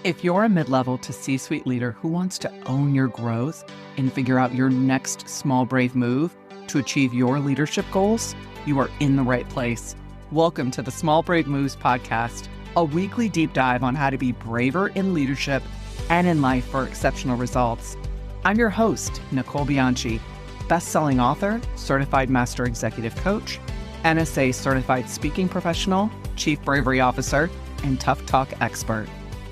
If you're a mid-level to C-suite leader who wants to own your growth and figure out your next small, brave move to achieve your leadership goals, you are in the right place. Welcome to the Small Brave Moves podcast, a weekly deep dive on how to be braver in leadership and in life for exceptional results. I'm your host, Nicole Bianchi, best-selling author, certified master executive coach, NSA certified speaking professional, chief bravery officer, and tough talk expert.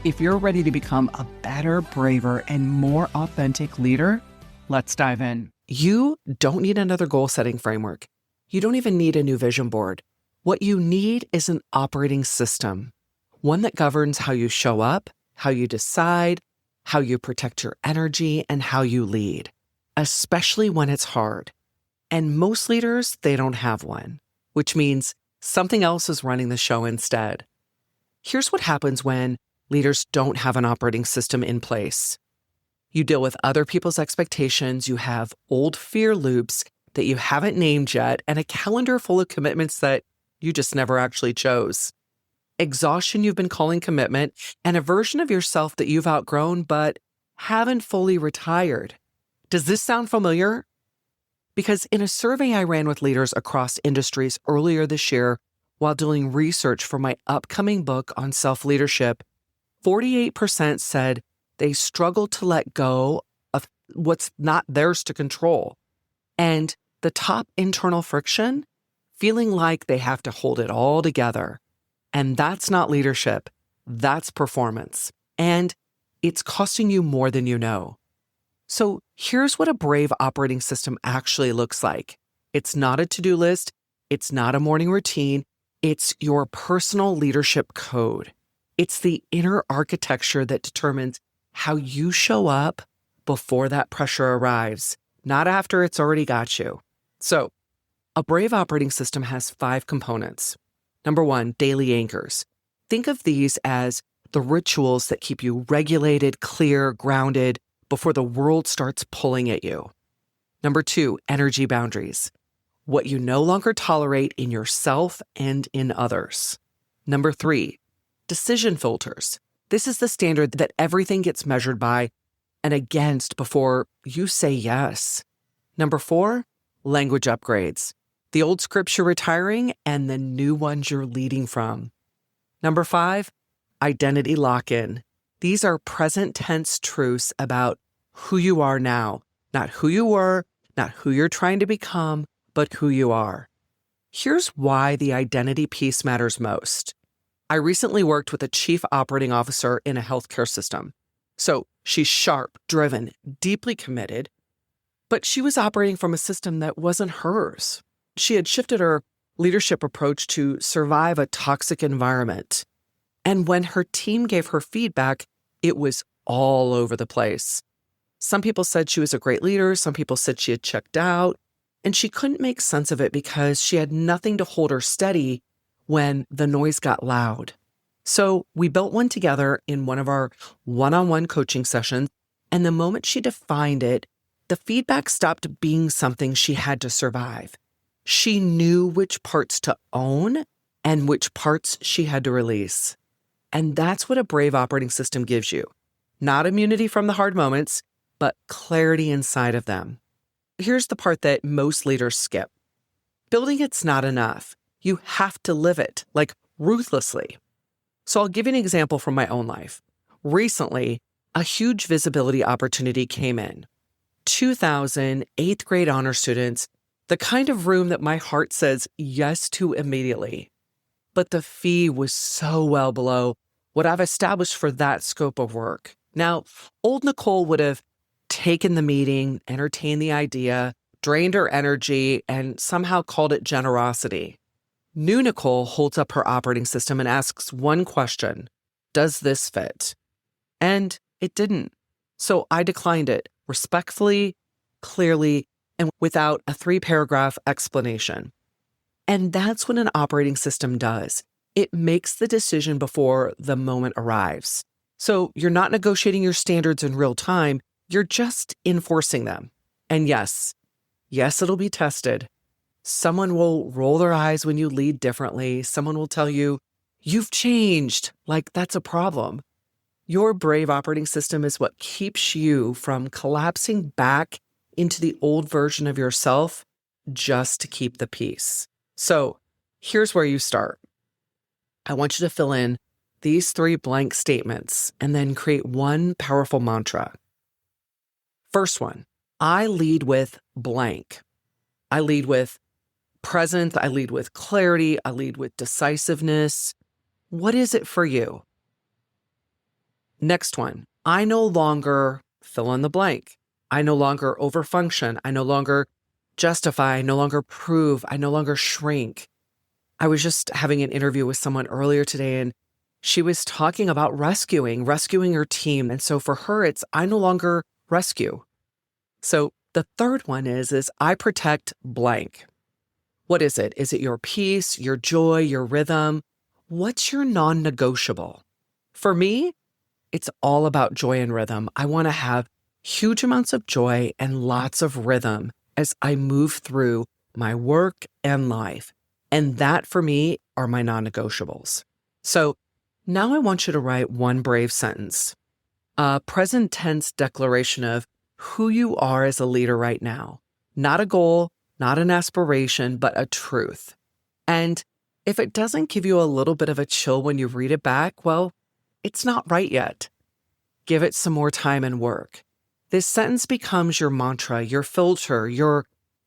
If you're ready to become a better, braver, and more authentic leader, let's dive in. You don't need another goal-setting framework. You don't even need a new vision board. What you need is an operating system, one that governs how you show up, how you decide, how you protect your energy, and how you lead, especially when it's hard. And most leaders, they don't have one, which means something else is running the show instead. Here's what happens when leaders don't have an operating system in place. You deal with other people's expectations, you have old fear loops that you haven't named yet, and a calendar full of commitments that you just never actually chose. Exhaustion you've been calling commitment, and a version of yourself that you've outgrown but haven't fully retired. Does this sound familiar? Because in a survey I ran with leaders across industries earlier this year while doing research for my upcoming book on self-leadership, 48% said they struggle to let go of what's not theirs to control. And the top internal friction, feeling like they have to hold it all together. And that's not leadership, that's performance. And it's costing you more than you know. So here's what a brave operating system actually looks like. It's not a to-do list, it's not a morning routine, it's your personal leadership code. It's the inner architecture that determines how you show up before that pressure arrives, not after it's already got you. So, a brave operating system has 5 components. Number 1, daily anchors. Think of these as the rituals that keep you regulated, clear, grounded before the world starts pulling at you. Number 2, energy boundaries. What you no longer tolerate in yourself and in others. Number 3, decision filters. This is the standard that everything gets measured by and against before you say yes. Number 4, language upgrades. The old scripts you're retiring and the new ones you're leading from. Number 5, identity lock-in. These are present tense truths about who you are now, not who you were, not who you're trying to become, but who you are. Here's why the identity piece matters most. I recently worked with a chief operating officer in a healthcare system. So she's sharp, driven, deeply committed, but she was operating from a system that wasn't hers. She had shifted her leadership approach to survive a toxic environment. And when her team gave her feedback, it was all over the place. Some people said she was a great leader, some people said she had checked out, and she couldn't make sense of it because she had nothing to hold her steady when the noise got loud. So we built one together in one of our one-on-one coaching sessions, and the moment she defined it, the feedback stopped being something she had to survive. She knew which parts to own and which parts she had to release. And that's what a brave operating system gives you. Not immunity from the hard moments, but clarity inside of them. Here's the part that most leaders skip. Building it's not enough. You have to live it, like ruthlessly. So I'll give you an example from my own life. Recently, a huge visibility opportunity came in. 2,000 8th grade honor students, the kind of room that my heart says yes to immediately. But the fee was so well below what I've established for that scope of work. Now, old Nicole would have taken the meeting, entertained the idea, drained her energy, and somehow called it generosity. New Nicole holds up her operating system and asks one question: does this fit? And it didn't. So I declined it respectfully, clearly, and without a 3-paragraph explanation. And that's what an operating system does. It makes the decision before the moment arrives. So you're not negotiating your standards in real time, you're just enforcing them. And yes, it'll be tested. Someone will roll their eyes when you lead differently. Someone will tell you, you've changed, like that's a problem. Your brave operating system is what keeps you from collapsing back into the old version of yourself just to keep the peace. So here's where you start. I want you to fill in these 3 blank statements and then create one powerful mantra. First one, I lead with blank. I lead with presence. I lead with clarity. I lead with decisiveness. What is it for you? Next one, I no longer fill in the blank. I no longer overfunction. I no longer justify. I no longer prove. I no longer shrink. I was just having an interview with someone earlier today, and she was talking about rescuing her team. And so for her, it's I no longer rescue. So the third one is I protect blank. What is it? Is it your peace, your joy, your rhythm? What's your non-negotiable? For me, it's all about joy and rhythm. I want to have huge amounts of joy and lots of rhythm as I move through my work and life. And that for me are my non-negotiables. So now I want you to write one brave sentence, a present tense declaration of who you are as a leader right now. Not a goal, not an aspiration, but a truth. And if it doesn't give you a little bit of a chill when you read it back, well, it's not right yet. Give it some more time and work. This sentence becomes your mantra, your filter, your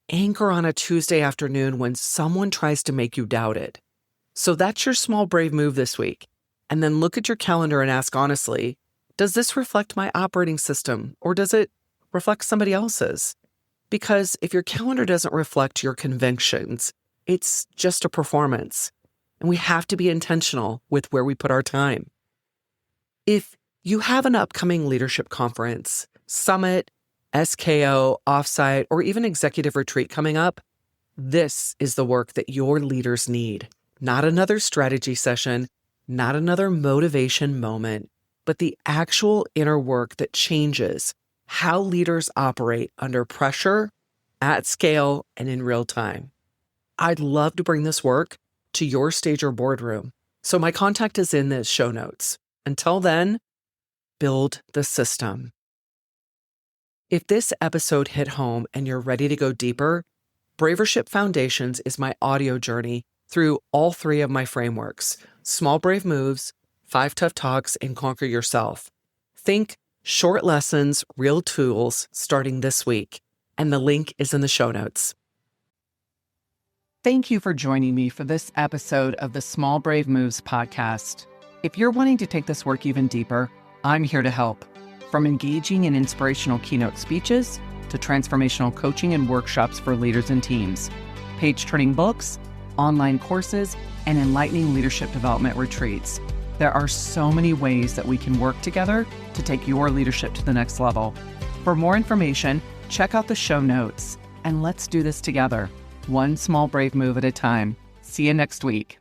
anchor on a Tuesday afternoon when someone tries to make you doubt it. So that's your small brave move this week. And then look at your calendar and ask honestly, does this reflect my operating system or does it reflect somebody else's? Because if your calendar doesn't reflect your convictions, it's just a performance. And we have to be intentional with where we put our time. If you have an upcoming leadership conference, summit, SKO, offsite, or even executive retreat coming up, this is the work that your leaders need. Not another strategy session, not another motivation moment, but the actual inner work that changes how leaders operate under pressure, at scale, and in real time. I'd love to bring this work to your stage or boardroom. So my contact is in the show notes. Until then, build the system. If this episode hit home and you're ready to go deeper, Bravership Foundations is my audio journey through all 3 of my frameworks: Small Brave Moves, 5 Tough Talks, and Conquer Yourself. Think short lessons, real tools starting this week. And the link is in the show notes. Thank you for joining me for this episode of the Small Brave Moves podcast. If you're wanting to take this work even deeper, I'm here to help. From engaging in inspirational keynote speeches to transformational coaching and workshops for leaders and teams, page-turning books, online courses, and enlightening leadership development retreats. There are so many ways that we can work together to take your leadership to the next level. For more information, check out the show notes, and let's do this together, one small brave move at a time. See you next week.